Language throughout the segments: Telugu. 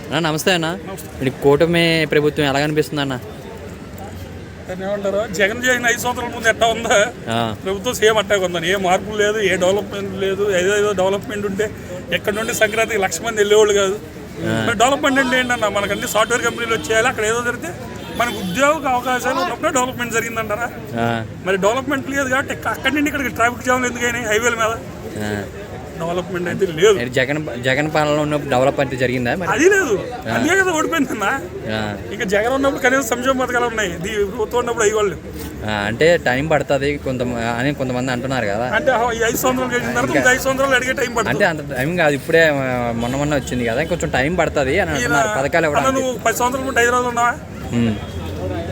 అన్న నమస్తే అన్న. ఇప్పుడు కూటమి ప్రభుత్వం ఎలా అనిపిస్తుంది అన్న? ఏమంటారు, జగన్ చేసిన 5 సంవత్సరాల ముందు ఎట్టా ఉందా ప్రభుత్వం సేమ్ అట్టాగా ఉందని. ఏ మార్పులు లేదు, ఏ డెవలప్మెంట్ లేదు. ఏదో డెవలప్మెంట్ ఉంటే ఎక్కడ నుండి సంక్రాంతికి 1,00,000 మంది వెళ్ళేవాళ్ళు కాదు. డెవలప్మెంట్ అంటే ఏంటన్నా, మనకన్నీ సాఫ్ట్వేర్ కంపెనీలు వచ్చేయాలి. అక్కడ ఏదో జరిగితే మనకు ఉద్యోగ అవకాశాలు ఉన్నప్పుడే డెవలప్మెంట్ జరిగిందంటారా? మరి డెవలప్మెంట్ లేదు కాబట్టి అక్కడి నుండి ఇక్కడికి ట్రాఫిక్ జామ్లు ఎందుకైనా హైవేల మీద డెవలప్మెంట్ అయితే లేదు. జగన్ పాలన ఉన్నప్పుడు డెవలప్మెంట్ జరిగిందా? అది లేదు, అదే కదా ఓడిపోయిందన్నా. ఇంకా జగన్ ఉన్నప్పుడు కనీసం సంక్షేమ పథకాలు ఉన్నాయి, ప్రభుత్వం ఉన్నప్పుడు అయ్యేవాళ్ళు. అంటే టైం పడుతుంది అని కొంతమంది అంటున్నారు కదా. అంటే 5 సంవత్సరాలు గడిచిన తర్వాత 5 సంవత్సరాలు అడిగే టైం పడుతుంది. అంటే అంత టైం కాదు, ఇప్పుడే మొన్న వచ్చింది కదా, కొంచెం టైం పడుతుంది అని అంటున్నారు. పథకాలు నువ్వు 10 సంవత్సరాల ముందు హైదరాబాద్ ఉన్నావా?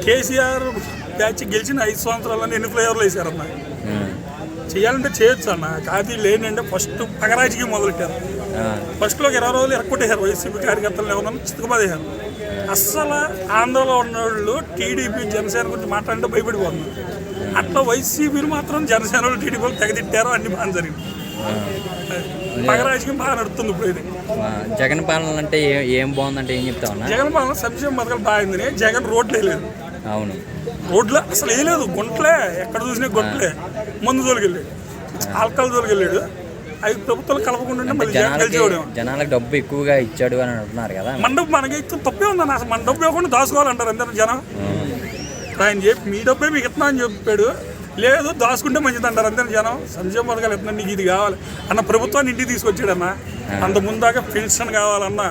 కేసీఆర్ బ్యాచ్ గెలిచిన 5 సంవత్సరాలని ఎన్ని ఫ్లైఓవర్లు వేసారన్నా. చేయాలంటే చేయొచ్చు అన్న, కాదు లేనంటే ఫస్ట్ పగరాజకీయం మొదలెట్టారు. ఫస్ట్లో 20 రోజులు ఎరక్కొట్టేశారు వైసీపీ కార్యకర్తలు, ఏమన్నా చితకబాదేశారు. అస్సలు ఆంధ్రలో ఉన్నవాళ్ళు టీడీపీ జనసేన గురించి మాట్లాడితే భయపడిపోతున్నారు. అట్లా వైసీపీని మాత్రం జనసేన వాళ్ళు టీడీపీ వాళ్ళు తెగతిట్టారు, అన్ని బాగా జరిగింది. పగరాజకీయం బాగా నడుస్తుంది ఇప్పుడు. ఇది జగన్ పాలన అంటే ఏం బాగుందంటే ఏం చెప్తా ఉన్నా? జగన్ పాలన సంక్షేమ పథకాలు బాగుంది. జగన్ రోడ్లు వేయలేదు. అవును, రోడ్లు అసలు వేయలేదు, గుంటలే, ఎక్కడ చూసినా గుంటలే. మందు తోలికెళ్ళాడు, ఆల్కహాల్ తోలికెళ్ళాడు. అవి ప్రభుత్వాలు కలపకుండా మళ్ళీ జనాలకు డబ్బు ఎక్కువగా ఇచ్చాడు అని అంటున్నారు కదా. మన డబ్బు మనకి తప్పే ఉందన్న, అసలు మన డబ్బు ఇవ్వకుండా దాచుకోవాలంటారు అందరూ జనం. ఆయన చెప్పి మీ డబ్బే మీకు ఇస్తున్నా అని చెప్పాడు, లేదు దాచుకుంటే మంచిది అంటారు అందరూ జనం. సంక్షేమ పథకాలు ఇస్తున్నా, నీకు ఇది కావాలి అన్న ప్రభుత్వాన్ని ఇంటికి తీసుకొచ్చాడన్న. అంత ముందాక పెన్షన్ కావాలన్నా,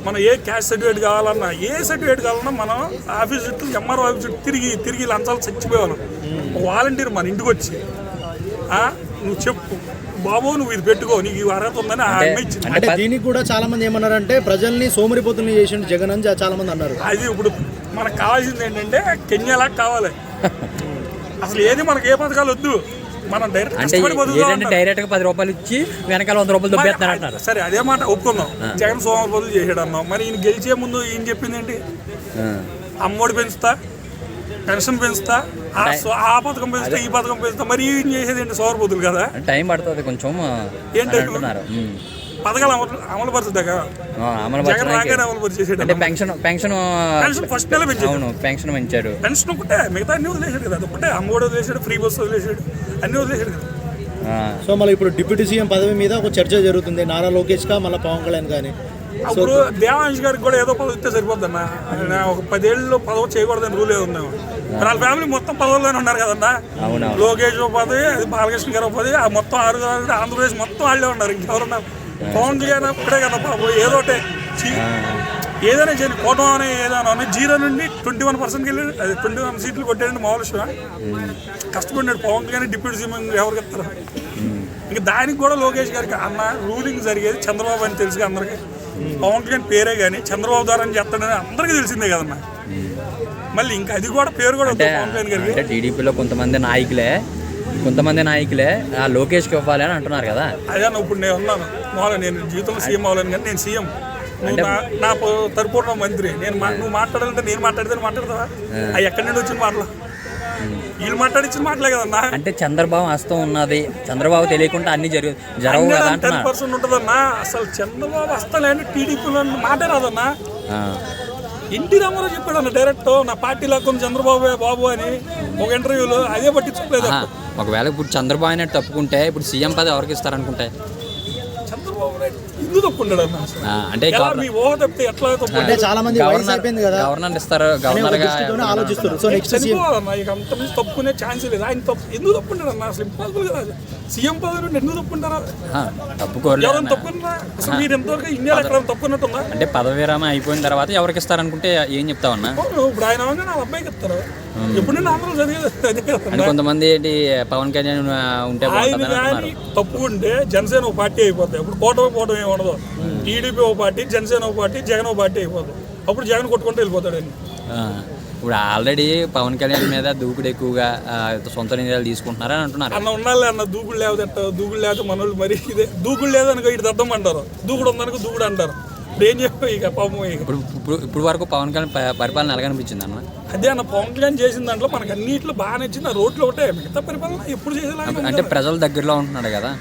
మనం ఏ క్యాస్ట్ సర్టిఫికేట్ కావాలన్నా, ఏ సర్టిఫికేట్ కావాలన్నా మనం ఆఫీస్ చుట్టూ ఎంఆర్ఓ ఆఫీస్ చుట్టూ తిరిగి లంచాలు చచ్చిపోయేవాళ్ళం. వాలంటీర్ మన ఇంటికి వచ్చి నువ్వు చెప్పు బాబు, నువ్వు ఇది పెట్టుకో, నీకు ఈ అర్హత ఉందని అంటే దీనికి కూడా చాలా మంది ఏమన్నారంటే ప్రజల్ని సోమరిపోతుల్ని చేసిండు జగన్ అని చాలా మంది అన్నారు. అది ఇప్పుడు మనకు కావాల్సింది ఏంటంటే కెన్యాలాగా కావాలి. అసలు ఏది మనకి ఏ పథకాలు వద్దు, మనం డైరెక్ట్ గా 10 రూపాయలు ఇచ్చి వెనకాల 100 రూపాయలు దొబ్బేస్తున్నారు. సరే అదే మాట ఒప్పుకుందాం, జగన్ సోమరిపోతులు చేసాడు అన్నాం. మరి ఈయన గెలిచే ముందు ఏం చెప్పింది ఏంటి? అమ్మఒడి పెంచుతా, పెన్షన్ పెంచుతా, ఆ పథకం పెంచుతా, ఈ పథకం పెంచుతా. మరి ఏం చేసేది ఏంటి? సోమరిపోతులు కదా. టైం పడుతుంది కొంచెం. ఏంటి పథకాలు అమలు పరుచుదా? జగన్ రాగానే అమలు పరిచేసాడు. పెన్షన్ ఫస్ట్ నెల పెంచాడు. పెన్షన్ పెంచాడు. పెన్షన్ ఒకటే, మిగతా అన్ని వదిలేసాడు కదా. అదొకటే, అమ్మఒడి వదిలేసాడు, ఫ్రీ బస్సు వదిలేసాడు, అన్ని వదిలేసాడు కదా. సో మళ్ళీ ఇప్పుడు డిప్యూటీ సీఎం పదవి మీద ఒక చర్చ జరుగుతుంది, నారా లోకేష్ గా మళ్ళీ పవన్ కళ్యాణ్ కానీ. అప్పుడు దేవాంశ్ గారికి కూడా ఏదో పదవి ఇస్తే సరిపోద్ది అన్న. ఒక 10 ఏళ్ళు పదవి చేయకూడదని రూల్ ఏదో ఉందేమో. వాళ్ళ ఫ్యామిలీ మొత్తం పదవుల్లోనే ఉన్నారు కదన్నా. లోకేష్ పదవి, అది బాలకృష్ణ గారు పదవి, ఆ మొత్తం 6 ఆంధ్రప్రదేశ్ మొత్తం వాళ్ళే ఉన్నారు. ఇంకెవరున్నారు? పవన్ కళ్యాణ్ ఇక్కడే కదా బాబు, ఏదోటే ఏదైనా చేయని కోటం అని ఏదైనా 0 నుండి 21% వెళ్ళాడు. అది 21 సీట్లు కొట్టాడండి మామూలు విషయం. కష్టపడినాడు పవన్ కళ్యాణ్ డిప్యూటీ సీఎం ఎవరికి ఇస్తారు? ఇంకా దానికి కూడా లోకేష్ గారికి అన్న రూలింగ్ జరిగేది చంద్రబాబు అని తెలుసుగా అందరికీ. పవన్ కళ్యాణ్ పేరే కానీ చంద్రబాబు ద్వారా అని చెప్తాడని అందరికీ తెలిసిందే కదన్నా. మళ్ళీ ఇంకా అది కూడా పేరు కూడా పవన్ కళ్యాణ్ గారికి. టీడీపీలో కొంతమంది నాయకులే లోకేష్కి ఇవ్వాలి అని అంటున్నారు కదా. అదే ఇప్పుడు నేను ఉన్నాను, మామూలుగా నేను జీవితంలో సీఎం అవ్వాలని, కానీ నేను సీఎం, నా తరపున మంత్రి. నువ్వు మాట్లాడాలంటే నేను మాట్లాడతావా? అవి ఎక్కడి నుండి వచ్చిన మాటలు? వీళ్ళు మాట్లాడించిన మాటలే కదన్నా. అంటే చంద్రబాబు హస్తం ఉన్నది, చంద్రబాబు తెలియకుండా అన్ని జరగవు కదా. 10% ఉంటుందన్నా. అసలు చంద్రబాబు హస్తం లేని టీడీపీలో మాటే రాదన్నా. ఎన్టీ రామారావు చెప్పాడు అన్న డైరెక్ట్, నా పార్టీ లాక్కొని చంద్రబాబు బాబు అని ఒక ఇంటర్వ్యూలో. అదే పట్టించుకోలేదు. ఒకవేళ ఇప్పుడు చంద్రబాబు అనేది తప్పుకుంటే ఇప్పుడు సీఎం పదవి ఎవరికి ఇస్తారనుకుంటే? చంద్రబాబు ఎందుకు తప్పుకుంటాడు అన్న? అంటే మీ ఊహ తప్పితే ఎట్లా తప్పుకుంటే? చాలా మంది గవర్నర్ ఇస్తారు, గవర్నర్ ఆలోచిస్తారు. అంత నుంచి తప్పుకునే ఛాన్స్ లేదు. ఆయన ఎందుకు తప్పుకుంటాడు అన్న? అసలు ఇంపాసిబుల్ కదా. సీఎం పదవి ఎందుకు తప్పుకుంటారా? ఎవరైనా తప్పుకున్నారా? అసలు మీరు ఎంతవరకు ఇండియాలో ఎక్కడ తప్పుకున్నట్టుందా? అంటే పదవి విరామం అయిపోయిన తర్వాత ఎవరికి ఇస్తారనుకుంటే ఏం చెప్తావన్నా? ఇప్పుడు ఆయన నా అబ్బాయికి ఇస్తారు. ఎప్పుడు నేను ఆంధ్రలో చదివేది. కొంతమంది ఏంటి పవన్ కళ్యాణ్ ఉంటే తప్పుకుంటే జనసేన ఒక పార్టీ అయిపోతాయి. ఇప్పుడు పోవటం ఏమి ఉండదు. టీడీపీ ఒక పార్టీ, జనసేన ఒక పార్టీ, జగన్ ఒక పార్టీ అయిపోతుంది. అప్పుడు జగన్ కొట్టుకుంటూ వెళ్ళిపోతాడు అని. ఇప్పుడు ఆల్రెడీ పవన్ కళ్యాణ్ మీద దూకుడు ఎక్కువగా సొంత నిర్ణయాలు తీసుకుంటున్నారని అంటున్నారు. అన్న ఉండాలి అన్న, దూకుడు లేకపోతే మనోళ్ళు మరి ఇదే దూకుడు లేదనుకో ఇటు అర్థం అంటారు, దూకుడు ఉందనుకో దూకుడు అంటారు. ఇప్పుడు ఏం చెప్పు ఇక పాపం. ఇప్పుడు వరకు పవన్ కళ్యాణ్ పరిపాలన ఎలా అనిపించింది అన్న? అదే అన్న, పవన్ కళ్యాణ్ చేసిన దాంట్లో మనకు అన్నింటిలో బాగా నచ్చింది ఆ రోడ్లు ఒకటే. మిగతా పరిపాలన ఎప్పుడు చేసేలా అంటే ప్రజల దగ్గరలో ఉంటున్నాడు కదా,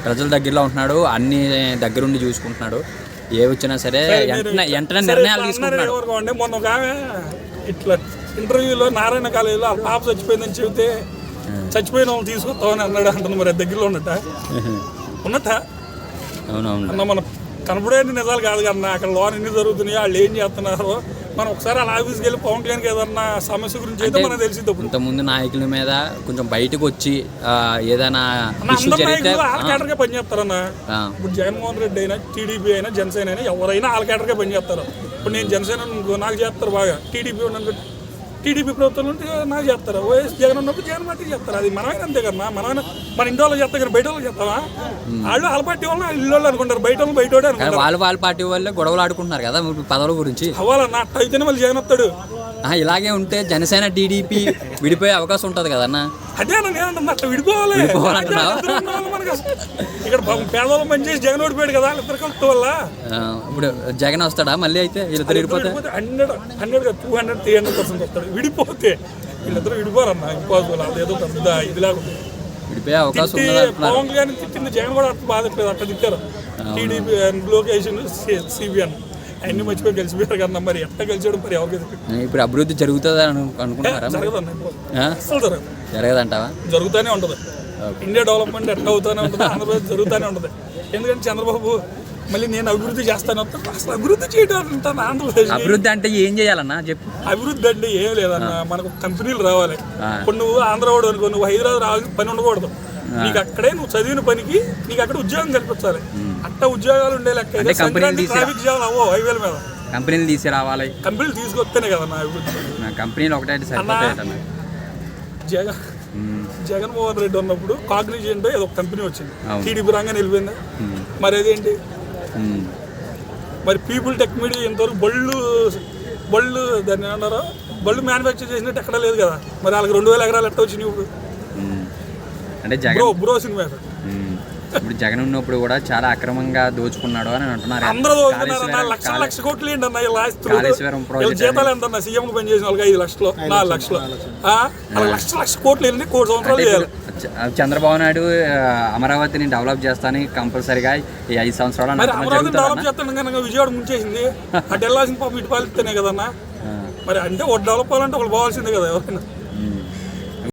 ప్రజల దగ్గరలో ఉంటున్నాడు, అన్ని దగ్గరుండి చూసుకుంటున్నాడు. ఏ వచ్చినా సరే వెంటనే నిర్ణయాలు తీసుకుంటున్నాడు. అంటే మొన్న ఒక ఆమె ఇట్లా ఇంటర్వ్యూలో నారాయణ కాలేజీలో ఆ పాప చచ్చిపోయిందని చెబితే చచ్చిపోయిన వాళ్ళు తీసుకొస్తామని అన్నాడు అంటుంది. మరి దగ్గరలో ఉన్నట్ట అవునవును అన్న మనం కనపడేది నిజాలు కాదు కన్నా అక్కడ లోన్ ఎన్ని జరుగుతున్నాయో వాళ్ళు ఏం చేస్తున్నారో మనం ఒకసారి అలా ఆఫీస్కి వెళ్ళి పవన్ కళ్యాణ్కి ఏదన్నా సమస్య గురించి అయితే మనకు తెలిసింది. ఇంతకుముందు నాయకుల మీద కొంచెం బయటకు వచ్చి ఏదైనా అందరు నాయకులు ఆల్ క్యాడర్గా పనిచేస్తారన్న. ఇప్పుడు జగన్మోహన్ రెడ్డి అయినా టీడీపీ అయినా జనసేన అయినా ఎవరైనా ఆల్ క్యాడర్గా పనిచేస్తారు. ఇప్పుడు నేను జనసేన నాకు చేస్తారు బాగా, టీడీపీ టీడీపీ ప్రభుత్వం నుండి నాకు చేస్తారు, వైఎస్ జగన్ ఉన్నప్పుడు జగన్ పార్టీ చేస్తారు. అది మనమైనా అంతే కన్నా, మనమైనా మన ఇంటి వాళ్ళు చేస్తారు కానీ బయట వాళ్ళు చేస్తావా? వాళ్ళు వాళ్ళ పార్టీ వాళ్ళు ఇల్లు వాళ్ళు అనుకుంటారు, బయట వాళ్ళు బయట అనుకుంటారు. వాళ్ళ పార్టీ వాళ్ళే గొడవలు ఆడుకుంటున్నారు కదా పదవుల గురించి. అవ్వాలన్న అట్ట అయితేనే మళ్ళీ జగన్ వస్తాడు. ఇలాగే ఉంటే జనసేన టీడీపీ విడిపోయే అవకాశం ఉంటుంది కదన్న. అదే అన్న నేనంటున్నా, అట్లా విడిపోవాలి. ఇక్కడ పేదవాళ్ళు మంచి చేసి జగన్ ఓడిపోయాడు కదా ఇద్దరు కలిసి వల్ల. ఇప్పుడు జగన్ వస్తాడా మళ్ళీ? అయితే వీళ్ళిద్దరు విడిపోతే 100 200 300% వస్తాడు. విడిపోతే వీళ్ళిద్దరు విడిపోరన్న, ఇంపాసిబుల్. అదేదో పెద్ద ఇది లేకుండా విడిపోయే అవకాశం పవన్ కళ్యాణ్ తిట్టింది జగన్ కూడా అట్లా బాధపడలేదు, అట్లా తిట్టారు. టీడీపీ లోకేష్ సిబిఎన్ అన్ని మర్చిపోయి గెలిచిపోయారు కన్నా. మరి ఎట్లా గెలిచాడు మరి ఎవరికి? ఇప్పుడు అభివృద్ధి జరుగుతుంది అనుకుంటున్నారా? జరగదంటావా? జరుగుతూనే ఉంటుంది. ఇండియా డెవలప్మెంట్ ఎట్లా అవుతూనే ఉంటుంది, ఆంధ్రప్రదేశ్ జరుగుతూనే ఉంటుంది. ఎందుకంటే చంద్రబాబు మళ్ళీ నేను అభివృద్ధి చేస్తాను, అసలు అభివృద్ధి చేయడం అంటాను. ఆంధ్రప్రదేశ్ అభివృద్ధి అంటే ఏం చేయాలన్నా చెప్పు. అభివృద్ధి అంటే ఏం లేదన్న, మనకు కంపెనీలు రావాలి. ఇప్పుడు నువ్వు ఆంధ్రవాడు అనుకో, నువ్వు హైదరాబాద్ రావాల్సిన పని ఉండకూడదు. నీకు అక్కడే నువ్వు చదివిన పనికి నీకు అక్కడ ఉద్యోగం కల్పించాలి. అట్ట ఉద్యోగాలు ఉండే లెక్క ట్రాఫిక్ జామ్ అవ్వో హైవేల మీద. కంపెనీలు తీసుకురావాలి, కంపెనీలు తీసుకొస్తేనే కదన్నా అభివృద్ధి. కంపెనీలు ఒకటే జగన్మోహన్ రెడ్డి ఉన్నప్పుడు కాగ్నిజెంట్ ఏదో ఒక కంపెనీ వచ్చింది, టీడీపీ రంగానే వెళ్ళిపోయిందా? మరి అదేంటి? మరి పీపుల్ టెక్ మీడియా ఇంతవరకు బళ్ళు దాన్ని ఏమన్నారో బళ్ళు మ్యానుఫ్యాక్చర్ చేసినట్టు ఎక్కడా లేదు కదా. మరి వాళ్ళకి 2000 ఎకరాలు ఎట్ట వచ్చినాయి ఇప్పుడు? అంటే జగన్ బ్రో సినిమా ఇప్పుడు జగన్ ఉన్నప్పుడు కూడా చాలా అక్రమంగా దోచుకున్నాడు అని అంటున్నారు. అందరూ దోచుకున్నారు. లక్ష కోట్లు ఏంటన్నా జీతాలు ఎంతన్నా? సీఎం పని చేసిన వాళ్ళకి 5 లక్షలు 4 లక్షలు లక్ష కోట్లు వెళ్ళి 1 సంవత్సరాలు చేయాలి. చంద్రబాబు నాయుడు అమరావతిని డెవలప్ చేస్తానని కంపల్సరీగా ఈ 5 సంవత్సరాలు అమరావతిని డెవలప్ చేస్తాను కనుక విజయవాడ ముంచేసింది. అటు వెళ్ళాల్సిన పాపం ఇటు పాలిస్తేనే కదన్నా. మరి అంటే ఒకటి డెవలప్ అవ్వాలంటే ఒకటి పోవాల్సిందే కదా ఎవరైనా.